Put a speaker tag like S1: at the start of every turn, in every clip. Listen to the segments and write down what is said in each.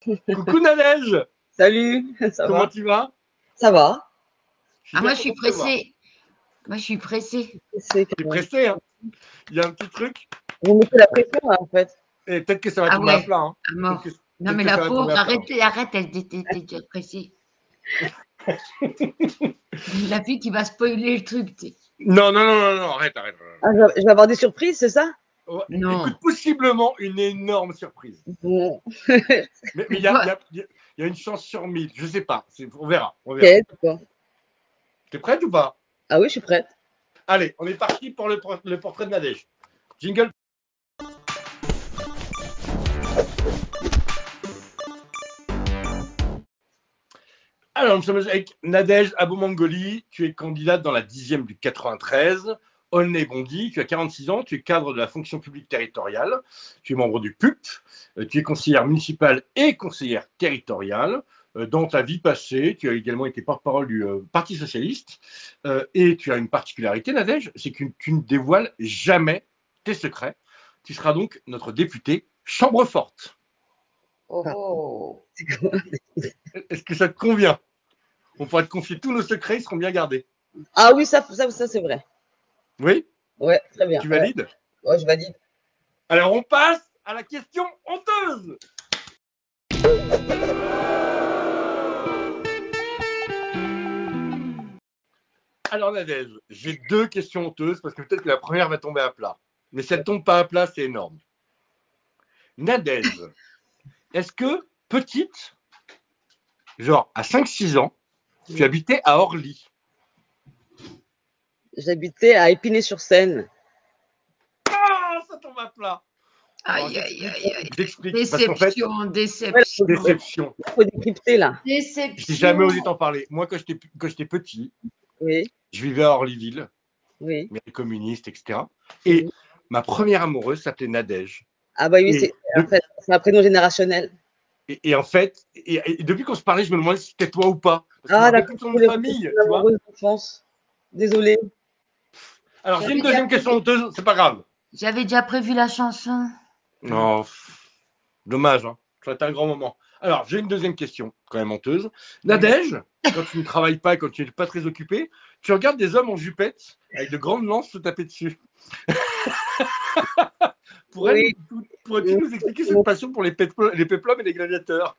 S1: Coucou Nadège,
S2: Salut, ça
S1: comment
S2: va?
S1: tu vas?
S2: Ça va?
S1: Je suis
S3: Ah,
S1: bien
S3: moi, je suis
S1: content de te voir.
S3: pressée. Moi, je suis pressée.
S2: C'est
S1: T'es
S2: que
S1: pressé, hein? Il y a un petit truc,
S2: vous mettez la pression là en fait.
S1: et peut-être que ça va
S3: Ah
S1: tomber à
S3: ouais,
S1: plat, hein.
S3: à
S1: Peut-être que,
S3: mort. Non,
S1: peut-être
S3: mais
S1: que
S3: la
S1: ça va tomber
S3: pauvre,
S1: à plat, hein.
S3: arrête, elle était déjà pressée. La fille qui va spoiler le truc, tu sais.
S1: Non, non, non, non, non, arrête, arrête, arrête.
S2: Ah, je vais avoir des surprises, c'est ça?
S1: Ouais, écoute,
S3: Non.
S1: possiblement une énorme surprise.
S2: Bon,
S1: Mais
S3: Quoi?
S1: il y a une chance sur 1000, je sais pas, on verra, on
S2: ok,
S1: verra.
S2: d'accord.
S1: T'es prête ou pas?
S2: Ah oui, je suis prête.
S1: Allez, on est parti pour le portrait de Nadège. Jingle. Alors, nous sommes avec Nadège Abou-Mangoli. Tu es candidate dans la 10e du 93. Aulnay-Bondy, tu as 46 ans, tu es cadre de la fonction publique territoriale, tu es membre du PUP, tu es conseillère municipale et conseillère territoriale. Dans ta vie passée, tu as également été porte-parole du Parti socialiste. Et tu as une particularité, Nadège, c'est que tu ne dévoiles jamais tes secrets. Tu seras donc notre députée chambre forte.
S3: Oh oh.
S1: Est-ce que ça te convient? On pourra te confier tous nos secrets, ils seront bien gardés.
S2: Ah oui, ça c'est vrai.
S1: Oui?
S2: Ouais, très bien.
S1: Tu
S2: Ouais,
S1: valides?
S2: ouais, je valide.
S1: Alors, on passe à la question honteuse. Alors, Nadège, j'ai deux questions honteuses parce que peut-être que la première va tomber à plat. Mais si elle tombe pas à plat, c'est énorme. Nadège, est-ce que petite, genre à 5-6 ans, tu habitais à Orly?
S2: J'habitais à Épinay-sur-Seine.
S1: Ah, ça tombe à plat. Alors,
S3: Aïe, aïe, aïe, aïe.
S1: j'explique. Parce qu'en fait,
S3: Déception,
S2: Ouais,
S3: déception.
S1: déception.
S2: il faut décrypter là.
S1: J'ai jamais
S3: Déception.
S1: osé t'en parler. Moi, quand j'étais petit,
S2: Oui,
S1: je vivais à Orlyville,
S2: oui.
S1: mais communiste, etc. Et ma première amoureuse s'appelait Nadège.
S2: Ah bah oui,
S1: Et,
S2: en fait, c'est un prénom générationnel.
S1: en fait, et depuis qu'on se parlait, je me demandais si c'était toi ou pas. Parce que je me
S2: Ah
S1: rappelle
S2: d'accord,
S1: plus de ton nom
S2: vous
S1: de
S2: voulez
S1: famille,
S2: une
S1: tu vois.
S2: amoureuse d'enfance. Désolée.
S1: Alors, j'ai une
S3: J'avais déjà
S1: deuxième question
S3: prévu,
S1: honteuse, c'est pas grave.
S3: j'avais déjà prévu la chanson.
S1: Non, dommage, hein. Ça va être un grand moment. Alors, j'ai une deuxième question, quand même honteuse. Nadège, quand tu ne travailles pas, quand tu n'es pas très occupé, tu regardes des hommes en jupette avec de grandes lances se taper dessus.
S2: Oui.
S1: Pourrais-tu nous expliquer cette passion pour les péplums et les gladiateurs?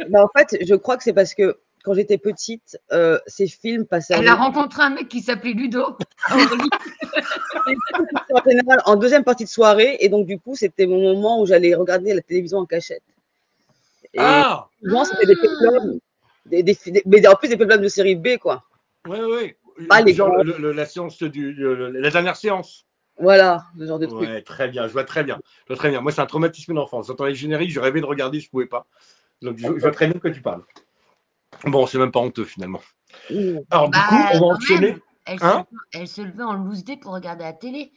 S2: Bah, en fait, je crois que c'est parce que quand j'étais petite, ces films passaient
S3: Elle a rencontré un mec qui s'appelait Ludo à Orly.
S2: en général en deuxième partie de soirée et donc du coup, c'était mon moment où j'allais regarder la télévision en cachette et
S1: Ah!
S2: souvent, c'était des péplums, mais en plus des péplums de série B, quoi.
S1: Oui, oui.
S2: Pas les
S1: Genre
S2: grands,
S1: la séance la dernière séance.
S2: voilà, ce genre de truc.
S1: Ouais, très bien, je vois très bien. Je vois très bien. Moi, c'est un traumatisme d'enfance. J'entendais le générique, je rêvais de regarder, je pouvais pas. Donc, je vois très bien de quoi tu parles. Bon, c'est même pas honteux finalement.
S2: Mmh.
S1: Alors, du coup,
S3: Bah,
S1: on va
S3: quand
S1: enchaîner.
S3: même.
S1: Hein?
S3: Elle se levait en loose day pour regarder la télé.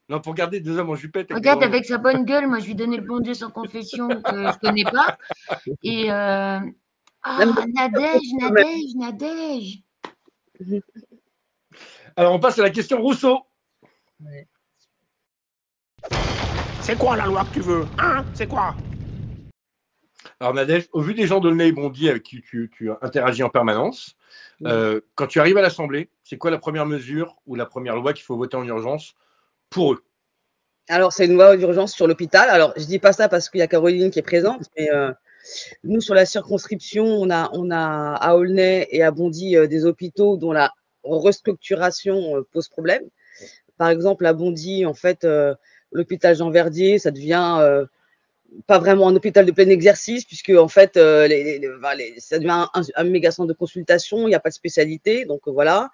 S1: Non, pour regarder deux hommes en jupette avec des
S3: Regarde,
S1: grandes lances.
S3: avec sa bonne gueule, moi, je lui donnais le bon Dieu sans confession que je connais pas. Et
S2: Non,
S3: ah, Nadège,
S2: quand même.
S3: Nadège, Nadège.
S1: Alors, on passe à la question Rousseau.
S2: Ouais.
S4: C'est quoi la loi que tu veux? Hein? C'est quoi?
S1: Alors, Nadège, au vu des gens d'Aulnay-Bondy avec qui tu interagis en permanence, quand tu arrives à l'Assemblée, c'est quoi la première mesure ou la première loi qu'il faut voter en urgence pour eux?
S2: Alors, c'est une loi d'urgence sur l'hôpital. Alors, je dis pas ça parce qu'il y a Caroline qui est présente, mais nous, sur la circonscription, on a à Aulnay et à Bondy des hôpitaux dont la restructuration pose problème. Par exemple, à Bondy, en fait, l'hôpital Jean Verdier, ça devient pas vraiment un hôpital de plein exercice, puisque en fait, ça devient un méga centre de consultation, il n'y a pas de spécialité, donc voilà.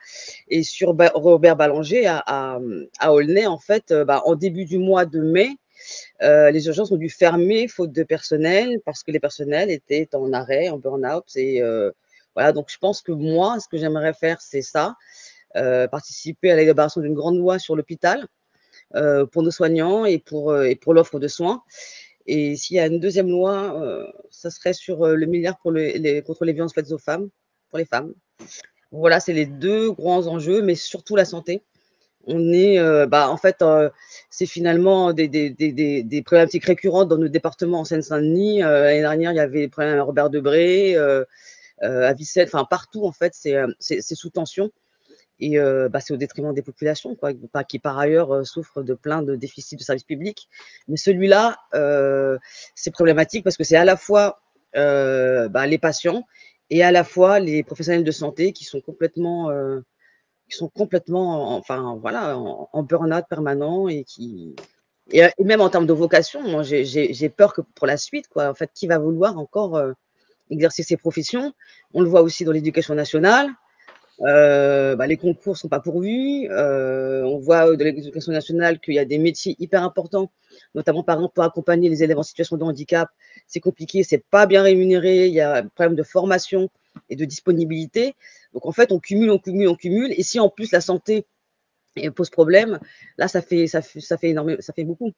S2: Et sur Robert Ballanger à Aulnay, en fait, en début du mois de mai, les urgences ont dû fermer faute de personnel parce que les personnels étaient en arrêt, en burn-out. Et voilà, donc je pense que moi, ce que j'aimerais faire, c'est ça, participer à l'élaboration d'une grande loi sur l'hôpital pour nos soignants et pour l'offre de soins. Et s'il y a une deuxième loi, ça serait sur le milliard contre les violences faites aux femmes, pour les femmes. Voilà, c'est les deux grands enjeux, mais surtout la santé. On est, en fait, c'est finalement des problématiques récurrentes dans nos départements en Seine-Saint-Denis. L'année dernière, il y avait des problèmes à Robert Debré, à Vicette, enfin partout en fait, c'est sous tension. Et c'est au détriment des populations, quoi, qui par ailleurs souffrent de plein de déficits de services publics. Mais celui-là, c'est problématique parce que c'est à la fois les patients et à la fois les professionnels de santé qui sont complètement, enfin voilà, en burn-out permanent et même en termes de vocation, moi j'ai peur que pour la suite, quoi. En fait, qui va vouloir encore exercer ses professions? On le voit aussi dans l'éducation nationale. Les concours sont pas pourvus. On voit de l'éducation nationale qu'il y a des métiers hyper importants, notamment par exemple pour accompagner les élèves en situation de handicap. C'est compliqué, c'est pas bien rémunéré. Il y a un problème de formation et de disponibilité. Donc en fait, on cumule. Et si en plus la santé pose problème, là ça fait énormément, ça fait beaucoup.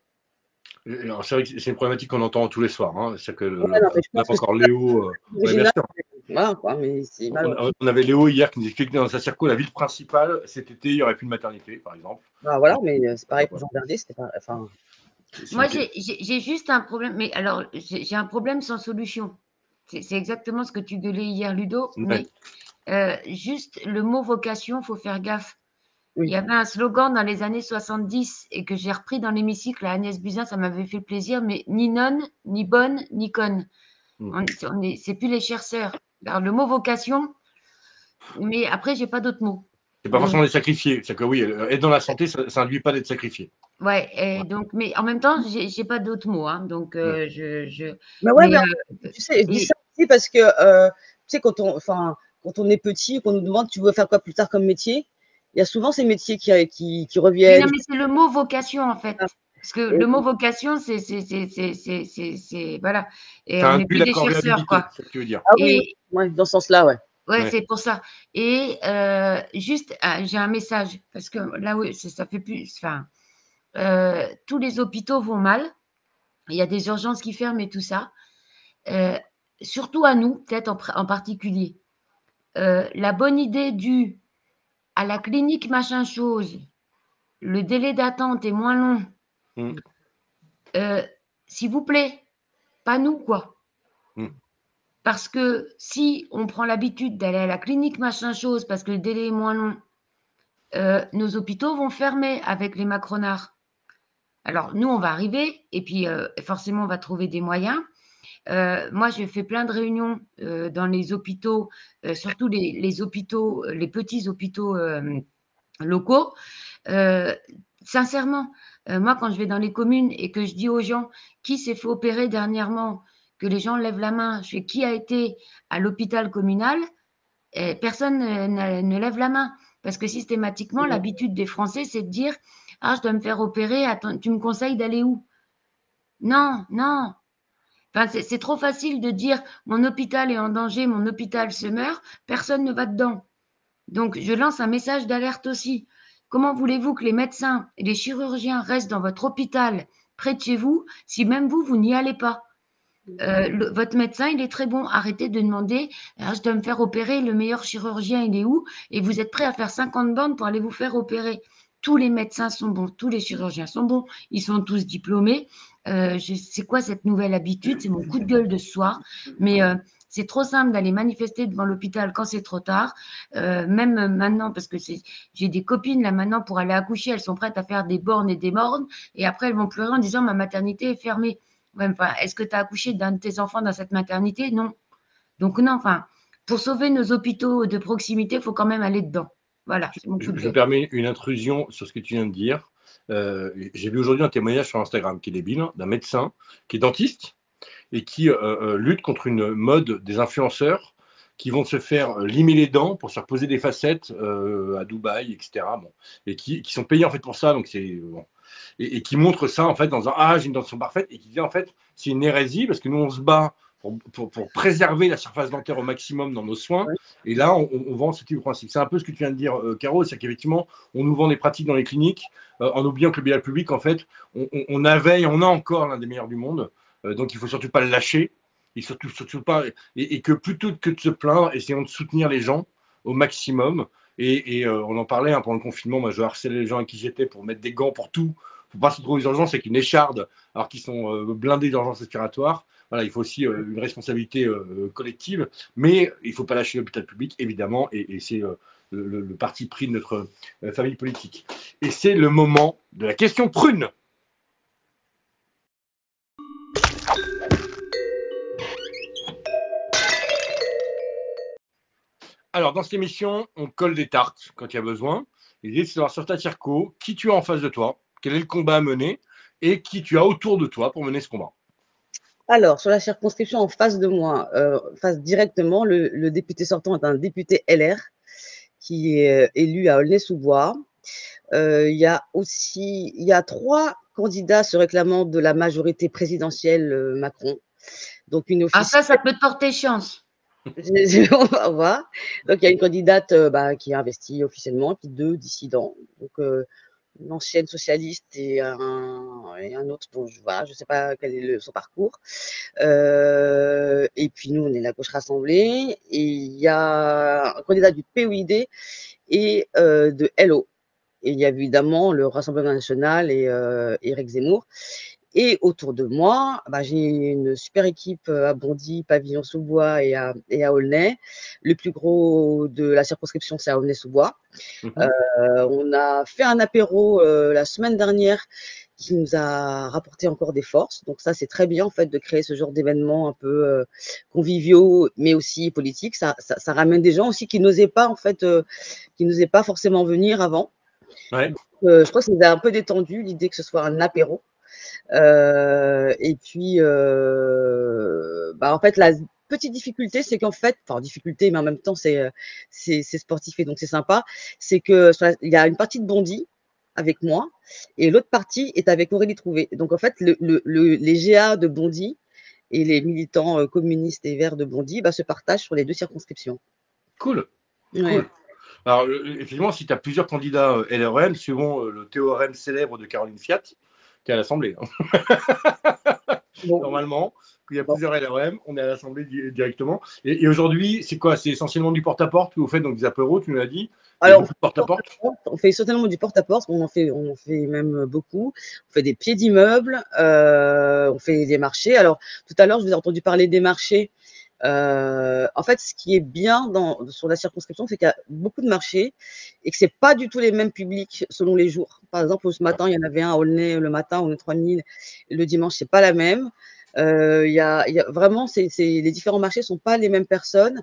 S1: Alors, c'est vrai que c'est une problématique qu'on entend tous les soirs. Hein. C'est que
S2: Ouais, non, mais je
S1: on a
S2: pense que
S1: encore
S2: c'est
S1: Léo. Ouais, bien
S2: original.
S1: sûr.
S2: Voilà, quoi, mais c'est malheureux.
S1: On avait Léo hier qui nous expliquait que dans sa circo, la ville principale, cet été, il n'y aurait plus de maternité, par exemple.
S2: Voilà, mais c'est pareil pour
S1: Voilà.
S2: Jean Verdier, c'était pas, enfin.
S3: Moi, j'ai juste un problème, mais alors, j'ai un problème sans solution. C'est exactement ce que tu gueulais hier, Ludo,
S1: Ouais.
S3: mais juste le mot vocation, faut faire gaffe.
S2: Oui.
S3: Il y avait un slogan dans les années 70 et que j'ai repris dans l'hémicycle à Agnès Buzyn, ça m'avait fait plaisir, mais ni nonne, ni bonne, ni conne. C'est plus les chercheurs. Alors, le mot vocation, mais après, j'ai pas d'autres mots.
S1: C'est pas forcément des sacrifiés. C'est que oui, être dans la santé, ça n'induit pas d'être sacrifié.
S3: Ouais, et donc, mais en même temps, j'ai pas d'autres mots, hein, donc
S1: Ouais.
S2: Mais ouais,
S3: mais,
S2: tu sais, je dis ça aussi parce que tu sais, quand on est petit, qu'on nous demande tu veux faire quoi plus tard comme métier, il y a souvent ces métiers qui
S3: oui,
S2: reviennent.
S3: non, mais c'est le mot vocation en fait.
S2: Ah,
S3: Parce que le mot vocation, c'est voilà. Et
S1: Ça
S3: on n'est
S1: induit
S3: plus
S1: la
S3: des chercheurs,
S1: corvéabilité,
S3: quoi.
S1: c'est ce que tu veux dire.
S2: ah oui,
S3: Et
S2: ouais, dans ce sens-là, ouais.
S3: ouais,
S1: Ouais.
S3: c'est pour ça. Et juste, j'ai un message parce que là, oui, ça fait plus. Enfin, tous les hôpitaux vont mal. Il y a des urgences qui ferment et tout ça. Surtout à nous, peut-être en particulier. La bonne idée due à la clinique machin chose, le délai d'attente est moins long.
S1: Mm.
S3: S'il vous plaît, pas nous, quoi.
S1: Mm.
S3: Parce que si on prend l'habitude d'aller à la clinique machin chose parce que le délai est moins long, nos hôpitaux vont fermer avec les macronards. Alors nous, on va arriver et puis forcément, on va trouver des moyens. Moi, j'ai fait plein de réunions dans les hôpitaux, surtout les hôpitaux, les petits hôpitaux locaux. Sincèrement, moi, quand je vais dans les communes et que je dis aux gens qui s'est fait opérer dernièrement, que les gens lèvent la main, je fais qui a été à l'hôpital communal, personne ne lève la main. Parce que systématiquement, l'habitude des Français, c'est de dire ah, je dois me faire opérer, attends, tu me conseilles d'aller où? Non, non. Enfin, c'est trop facile de dire mon hôpital est en danger, mon hôpital se meurt, personne ne va dedans. Donc, je lance un message d'alerte aussi. Comment voulez-vous que les médecins et les chirurgiens restent dans votre hôpital près de chez vous si même vous, vous n'y allez pas? Votre médecin, il est très bon. Arrêtez de demander ah, je dois me faire opérer, le meilleur chirurgien, il est où? Et vous êtes prêt à faire 50 bandes pour aller vous faire opérer. Tous les médecins sont bons, tous les chirurgiens sont bons, ils sont tous diplômés. C'est quoi cette nouvelle habitude? C'est mon coup de gueule de ce soir. Mais c'est trop simple d'aller manifester devant l'hôpital quand c'est trop tard. Même maintenant, parce que j'ai des copines là maintenant pour aller accoucher, elles sont prêtes à faire des bornes et des mornes, et après elles vont pleurer en disant ma maternité est fermée. Ouais, enfin, est-ce que tu as accouché d'un de tes enfants dans cette maternité? Non. Donc non, enfin, pour sauver nos hôpitaux de proximité, il faut quand même aller dedans. Voilà, c'est mon coup de
S1: Je me
S3: gueule.
S1: permets une intrusion sur ce que tu viens de dire. J'ai vu aujourd'hui un témoignage sur Instagram qui est débile, d'un médecin qui est dentiste et qui lutte contre une mode des influenceurs qui vont se faire limer les dents pour se faire poser des facettes à Dubaï, etc. Bon, et qui sont payés en fait pour ça. Donc c'est bon. Et qui montre ça en fait dans un j'ai une dentition parfaite et qui dit en fait c'est une hérésie parce que nous on se bat pour préserver la surface dentaire au maximum dans nos soins.
S2: Ouais.
S1: Et là, on vend ce type de principe. C'est un peu ce que tu viens de dire, Caro, c'est qu'effectivement, on nous vend des pratiques dans les cliniques en oubliant que le bien public, en fait, on avait et on a encore l'un des meilleurs du monde. Donc, il ne faut surtout pas le lâcher. Et surtout pas, et que plutôt que de se plaindre, essayons de soutenir les gens au maximum. Et on en parlait pendant le confinement. Moi, je harcelais les gens à qui j'étais pour mettre des gants pour tout, pour pas se retrouver aux urgences avec une écharde, alors qu'ils sont blindés d'urgences respiratoires. Voilà, il faut aussi une responsabilité collective, mais il ne faut pas lâcher l'hôpital public, évidemment, et c'est le parti pris de notre famille politique. Et c'est le moment de la question prune. Alors, dans cette émission, on colle des tartes quand il y a besoin. L'idée, c'est de savoir sur ta circo qui tu as en face de toi, quel est le combat à mener et qui tu as autour de toi pour mener ce combat.
S2: Alors, sur la circonscription en face de moi, face directement, le député sortant est un député LR qui est élu à Aulnay-sous-Bois. Il y a 3 candidats se réclamant de la majorité présidentielle Macron. Donc une
S3: Ah,
S2: officielle.
S3: ça peut te porter chance.
S2: On va voir. Donc il y a une candidate qui est investie officiellement, puis 2 dissidents. Donc une ancienne socialiste et un autre dont voilà, je sais pas quel est son parcours. Et puis nous, on est la gauche rassemblée. Et il y a un candidat du POID et de LO. Et il y a évidemment le Rassemblement national et Éric Zemmour. Et autour de moi, j'ai une super équipe à Bondy, Pavillon-sous-Bois et à Aulnay. Le plus gros de la circonscription, c'est à Aulnay-sous-Bois. On a fait un apéro la semaine dernière qui nous a rapporté encore des forces. Donc ça, c'est très bien en fait de créer ce genre d'événements un peu conviviaux, mais aussi politiques. Ça ramène des gens aussi qui n'osaient pas en fait, qui n'osaient pas forcément venir avant.
S1: Ouais.
S2: Donc, je crois que ça nous a un peu détendu l'idée que ce soit un apéro. Et puis, en fait, la petite difficulté, c'est qu'en fait, enfin difficulté, mais en même temps, c'est sportif et donc c'est sympa, c'est que il y a une partie de Bondy avec moi et l'autre partie est avec Aurélie Trouvé. Donc en fait, les GA de Bondy et les militants communistes et verts de Bondy se partagent sur les 2 circonscriptions.
S1: Cool.
S2: Ouais.
S1: Cool. Alors, effectivement, si tu as plusieurs candidats LREM, suivons le théorème célèbre de Caroline Fiat, qui est à l'Assemblée.
S2: Bon.
S1: Normalement, il y a plusieurs LREM, on est à l'Assemblée directement. Et aujourd'hui, c'est quoi? C'est essentiellement du porte-à-porte que vous faites, donc des apéros, tu nous l'as dit.
S2: Alors,
S1: porte-à-porte.
S2: on fait certainement du porte-à-porte, on en fait même beaucoup. On fait des pieds d'immeubles, on fait des marchés. Alors, tout à l'heure, je vous ai entendu parler des marchés. En fait, ce qui est bien sur la circonscription, c'est qu'il y a beaucoup de marchés et que c'est pas du tout les mêmes publics selon les jours. Par exemple, ce matin, il y en avait un à Aulnay le matin, Aulnay 3000. Le dimanche, c'est pas la même. Il y a vraiment, les différents marchés sont pas les mêmes personnes.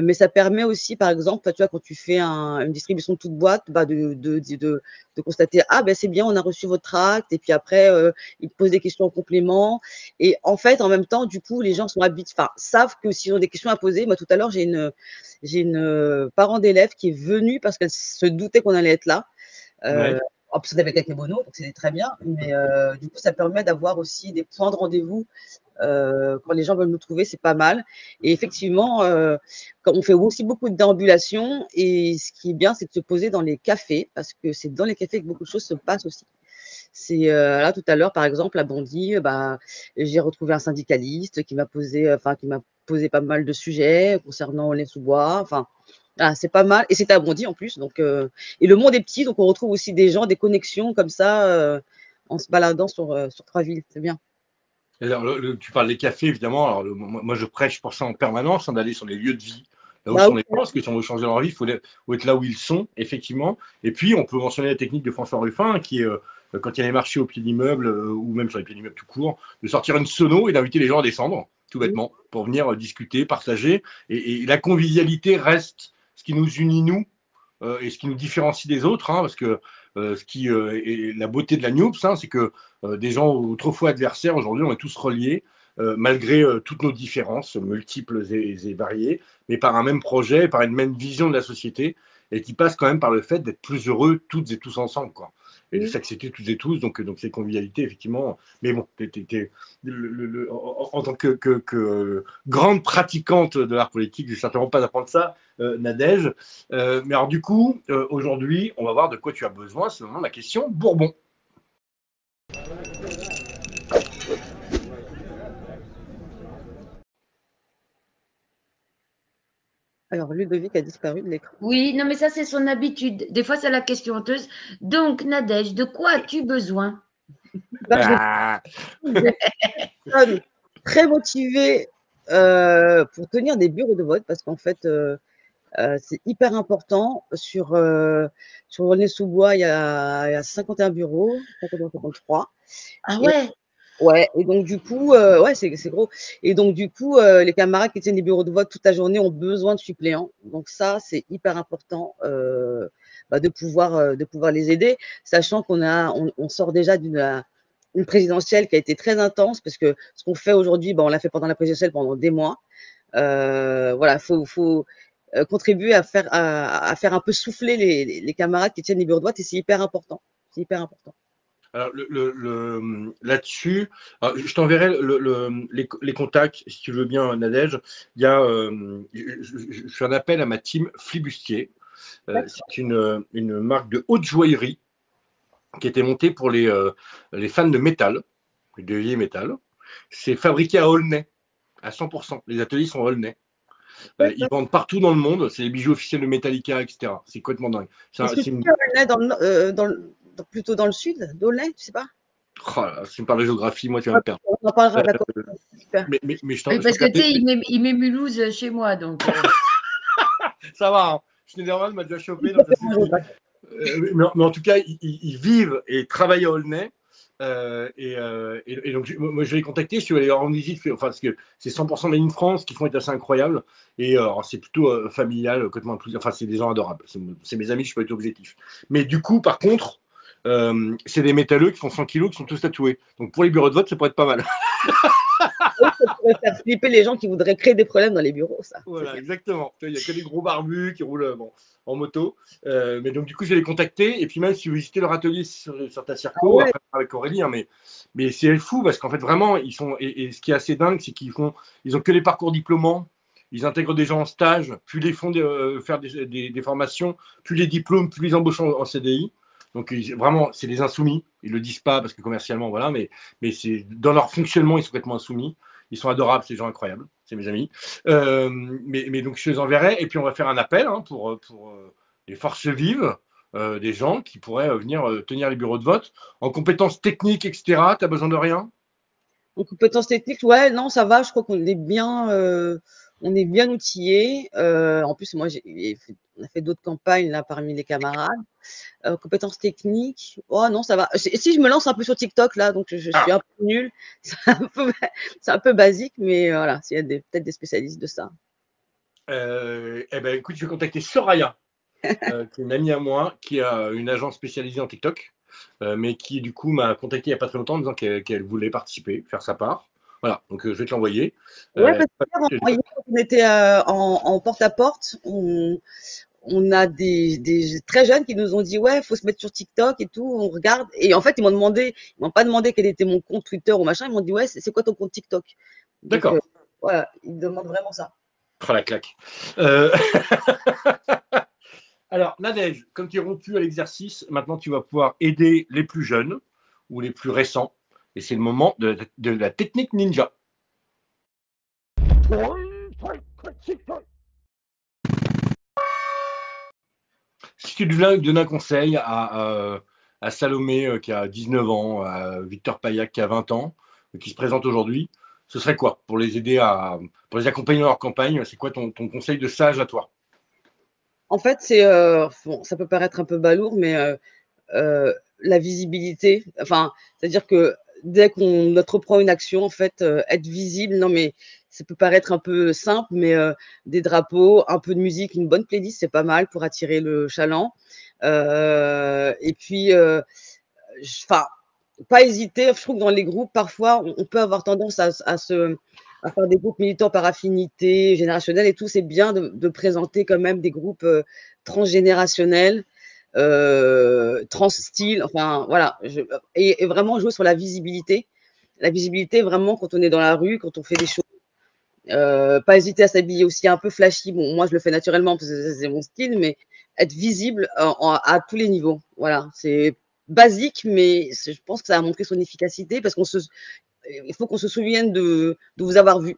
S2: Mais ça permet aussi, par exemple, tu vois, quand tu fais une distribution de toute boîte, de constater, c'est bien, on a reçu votre tract, et puis après, ils te posent des questions en complément. Et en fait, en même temps, du coup, les gens savent que s'ils ont des questions à poser. Moi, tout à l'heure, j'ai une parent d'élève qui est venue parce qu'elle se doutait qu'on allait être là.
S1: Ouais.
S2: En plus, on avait quelques monos, donc c'était très bien. Mais du coup, ça permet d'avoir aussi des points de rendez-vous. Quand les gens veulent nous trouver, c'est pas mal. Et effectivement, on fait aussi beaucoup de déambulations. Et ce qui est bien, c'est de se poser dans les cafés, parce que c'est dans les cafés que beaucoup de choses se passent aussi. C'est là tout à l'heure, par exemple, à Bondy, j'ai retrouvé un syndicaliste qui m'a posé pas mal de sujets concernant Aulnay-sous-Bois. Enfin, c'est pas mal. Et c'est à Bondy en plus. Donc, et le monde est petit, donc on retrouve aussi des gens, des connexions comme ça en se baladant sur 3 villes. C'est bien.
S1: Alors, tu parles des cafés, évidemment. Alors, moi, je prêche pour ça en permanence, d'aller sur les lieux de vie, là où sont les gens, parce que si on veut changer leur vie, il faut être là où ils sont, effectivement. Et puis, on peut mentionner la technique de François Ruffin, qui est, quand il y a les marchés au pied d'immeuble, ou même sur les pieds d'immeuble tout court, de sortir une sono et d'inviter les gens à descendre, tout bêtement, pour venir discuter, partager. Et la convivialité reste ce qui nous unit, nous, et ce qui nous différencie des autres, parce que ce qui est la beauté de la NUPS, c'est que des gens autrefois adversaires, aujourd'hui, on est tous reliés, malgré toutes nos différences multiples et variées, mais par un même projet, par une même vision de la société, et qui passe quand même par le fait d'être plus heureux toutes et tous ensemble, quoi. Et de s'accepter toutes et tous, donc c'est convivialité, effectivement. Mais bon, en tant que grande pratiquante de l'art politique, je ne vais certainement pas apprendre ça, Nadège. Mais alors du coup, aujourd'hui, on va voir de quoi tu as besoin. C'est vraiment la question Bourbon.
S2: Alors, Ludovic a disparu de l'écran.
S3: Oui, non, mais ça, c'est son habitude. Des fois, c'est la question honteuse. Donc, Nadège, de quoi as-tu besoin?
S2: Bah, j'ai
S1: Ah,
S2: des personnes très motivées pour tenir des bureaux de vote parce qu'en fait, c'est hyper important. Sur Aulnay-sous-Bois, il y a 51 bureaux, 51, 53.
S3: Ah
S2: Et
S3: ouais,
S2: ouais, et donc du coup, ouais, c'est gros. Et donc du coup, les camarades qui tiennent des bureaux de vote toute la journée ont besoin de suppléants. Donc ça, c'est hyper important bah, de pouvoir les aider, sachant on sort déjà une présidentielle qui a été très intense parce que ce qu'on fait aujourd'hui, bah, on l'a fait pendant la présidentielle pendant des mois. Voilà, faut contribuer à faire un peu souffler les camarades qui tiennent les bureaux de vote et c'est hyper important. C'est hyper important.
S1: alors, là-dessus, je t'enverrai les contacts, si tu veux bien, Nadège. Il y a, je fais un appel à ma team Flibustier. C'est une marque de haute joaillerie qui a été montée pour les fans de métal, de vieil métal. C'est fabriqué à Aulnay, à 100%. Les ateliers sont à Aulnay. Ils vendent partout dans le monde. C'est les bijoux officiels de Metallica, etc. C'est complètement dingue.
S2: Est-ce que
S1: C'est
S2: tu
S1: une...
S2: es plutôt dans le sud d'Aulnay, tu sais pas?
S1: Oh là là, si tu me parles de géographie, moi tu vas me perdre.
S2: On en parlera, d'accord. Super.
S1: Mais
S3: oui,
S1: je
S3: parce que tu sais,
S1: t'enverrai.
S3: il met Mulhouse chez moi, donc.
S1: Ça va, hein. Schneiderman m'a déjà chopé, donc je sais plus. Mais en tout cas, ils vivent et travaillent à Aulnay. Et donc, moi, je vais les contacter. Je suis allé en visite, enfin, parce que c'est 100% Made in France qui font être assez incroyables. Et c'est plutôt familial, complètement inclusif. Enfin, c'est des gens adorables. C'est mes amis, je peux être objectif. Mais du coup, par contre, c'est des métalleux qui font 100 kilos, qui sont tous tatoués. Donc, pour les bureaux de vote, ça pourrait être pas mal.
S2: Oui, ça pourrait faire flipper les gens qui voudraient créer des problèmes dans les bureaux, ça.
S1: Voilà, exactement. Il n'y a que des gros barbus qui roulent en moto. Mais donc, du coup, je vais les contacter. Et puis, même si vous visitez leur atelier sur ta
S2: Ah
S1: circo,
S2: ouais.
S1: après avec Aurélie, hein, mais c'est fou parce qu'en fait, vraiment, ils sont. Et ce qui est assez dingue, c'est ils ont que les parcours diplômants. Ils intègrent des gens en stage, plus les font faire des formations, plus les diplômes, plus les embauchent en CDI. Donc, vraiment, c'est des insoumis. Ils le disent pas parce que commercialement, voilà, mais c'est dans leur fonctionnement, ils sont complètement insoumis. Ils sont adorables, ces gens incroyables. C'est mes amis. Mais donc, je les enverrai. Et puis, on va faire un appel pour les forces vives, des gens qui pourraient venir tenir les bureaux de vote. En compétences techniques, etc., tu as besoin de rien?
S2: En compétences techniques, ouais, non, ça va. Je crois on est bien outillés. En plus, on a fait d'autres campagnes là parmi les camarades. Compétences techniques, oh non, ça va. Si je me lance un peu sur TikTok là, donc je suis
S1: Ah,
S2: un peu nulle. C'est un peu basique, mais voilà, s'il y a peut-être des spécialistes de ça.
S1: eh ben, écoute, je vais contacter Soraya, qui est une amie à moi, qui a une agence spécialisée en TikTok, mais qui du coup m'a contacté il n'y a pas très longtemps en disant qu'elle voulait participer, faire sa part. Voilà, donc je vais te l'envoyer.
S2: Ouais,
S1: Euh,
S2: parce que hier, quand on était en porte-à-porte, on a des très jeunes qui nous ont dit ouais, faut se mettre sur TikTok et tout, on regarde. Et en fait, ils m'ont pas demandé quel était mon compte Twitter ou machin, ils m'ont dit ouais, c'est quoi ton compte TikTok? Donc
S1: D'accord.
S2: voilà, ils demandent vraiment ça.
S1: Oh, la claque. Euh, Alors, Nadège, comme tu es rompu à l'exercice, maintenant tu vas pouvoir aider les plus jeunes ou les plus récents. Et c'est le moment de la technique ninja. Si tu devais donner un conseil à Salomé qui a 19 ans, à Victor Paillac qui a 20 ans, qui se présente aujourd'hui, ce serait quoi pour les aider pour les accompagner dans leur campagne? C'est quoi ton conseil de sage à toi?
S2: En fait, bon, ça peut paraître un peu balourd, mais la visibilité, enfin, c'est-à-dire que dès qu'on entreprend une action, en fait, être visible, non mais ça peut paraître un peu simple, mais des drapeaux, un peu de musique, une bonne playlist, c'est pas mal pour attirer le chaland. Et puis, enfin, pas hésiter. Je trouve que dans les groupes, parfois, on peut avoir tendance à faire des groupes militants par affinité générationnelle et tout. C'est bien de présenter quand même des groupes transgénérationnels, trans-style, enfin voilà. Et vraiment jouer sur la visibilité. La visibilité, vraiment, quand on est dans la rue, quand on fait des choses. Pas hésiter à s'habiller aussi un peu flashy. Bon, moi, je le fais naturellement parce que c'est mon style, mais être visible à tous les niveaux. Voilà, c'est basique, mais je pense que ça a montré son efficacité parce il faut qu'on se souvienne de vous avoir vu.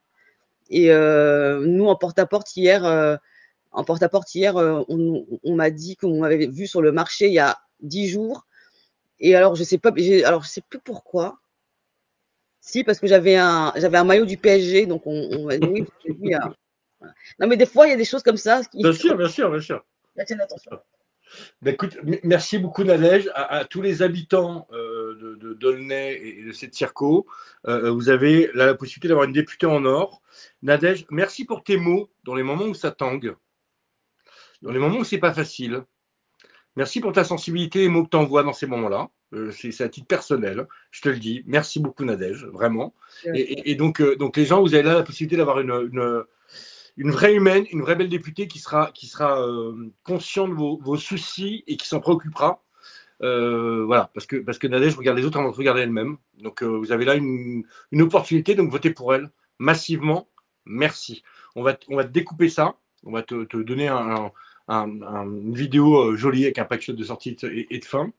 S2: Et nous, en porte-à-porte hier, en porte-à-porte. Hier, on m'a dit qu'on m'avait vu sur le marché il y a 10 jours. Et alors, je sais pas, je sais plus pourquoi. Si, parce que j'avais un maillot du PSG, donc on m'a dit oui, parce que lui, voilà. Non, mais des fois, il y a des choses comme ça qui
S1: Bien sûr, bien sûr, bien sûr.
S2: attirent l'attention.
S1: Ben, écoute, merci beaucoup Nadège, à tous les habitants d'Aulnay et de cette circo. Vous avez la possibilité d'avoir une députée en or. Nadège, merci pour tes mots dans les moments où ça tangue, dans les moments où c'est pas facile. Merci pour ta sensibilité et les mots que tu envoies dans ces moments-là. C'est à titre personnel, je te le dis. Merci beaucoup Nadège, vraiment. Et donc les gens, vous avez là la possibilité d'avoir une vraie humaine, une vraie belle députée qui sera consciente de vos soucis et qui s'en préoccupera. Voilà, parce que Nadège regarde les autres avant de regarder elle-même. Donc vous avez là une opportunité, donc votez pour elle massivement. Merci. On va te découper ça. On va te donner une vidéo jolie avec un pack de sortie et de fin.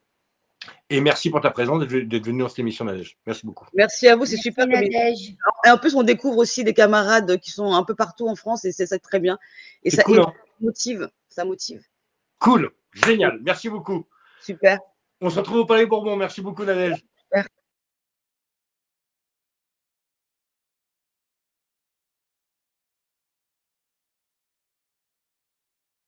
S1: Et merci pour ta présence, d'être venu dans cette émission, Nadège. Merci beaucoup.
S2: Merci à vous, c'est super.
S3: Nadège.
S2: Et en plus, on découvre aussi des camarades qui sont un peu partout en France et c'est ça très bien. Et ça
S1: cool, hein.
S2: motive, ça motive.
S1: Cool, génial, merci beaucoup.
S2: Super.
S1: On se retrouve au Palais Bourbon. Merci beaucoup, Nadège.
S2: Super.